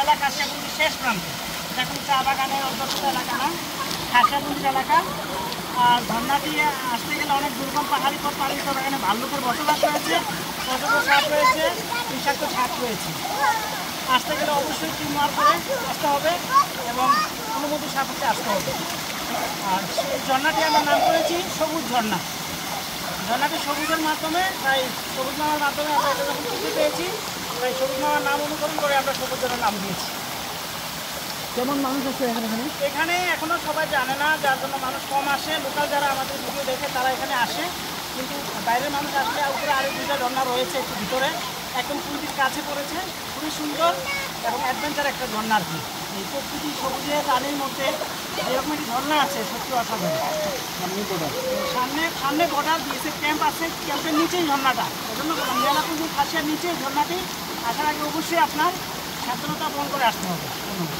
জেলা কাশিয়াগঞ্জের শেষ প্রান্তে। এটা কোনো চা বাগানের অন্তর্গত এলাকা না, কাশিয়াগঞ্জ এলাকা। আর ঝর্ণাটি আসতে গেলে অনেক দুর্গম পাহাড়ি পথ পাড়ি দিতে হবে। এখানে ভাল্লুকের বসবাস রয়েছে, অজস্র সাপ রয়েছে, বিষাক্ত সাপ রয়েছে। আসতে গেলে অবশ্যই টিমওয়ার্ক করে আসতে হবে এবং অনুমতি সাপেক্ষে আসতে হবে। আর এই ঝর্ণাটি আমরা নাম করেছি সবুজ ঝর্ণা। ঝর্ণাটি সবুজের মাধ্যমে, তাই সবুজ মামার মাধ্যমে আমরা এটা যখন খুঁজে পেয়েছি, তাই সবুজ মামার নাম অনুসরণ করে আমরা সবুজ ঝর্ণার নাম দিয়েছি। কেমন মানুষ আছে এখানে? এখানে এখনও সবাই জানে না, যার জন্য মানুষ কম আসে। লোকাল যারা আমাদের ভিডিও দেখে তারা এখানে আসে, কিন্তু বাইরের মানুষ আসলে উপরে আরও 2টা ঝর্ণা রয়েছে একটু ভিতরে, একদম পুরীর কাছে পড়েছে, খুবই সুন্দর এবং অ্যাডভেঞ্চার একটা ঝর্ণা আর কি। এই প্রকৃতি সবুজে পানির মধ্যে যেরকম একটি ঝর্ণা আছে, সত্যি অসাধারণ। সামনে বর্ডার বিএসএফ ক্যাম্প আছে, ক্যাম্পের নিচেই ঝর্ণাটা। এজন্য মেলাপুকুর খাসিয়ার নিচেই ঝর্ণাটি। আসার আগে অবশ্যই আপনার সাবধানতা বহন করে আসতে হবে। ধন্যবাদ।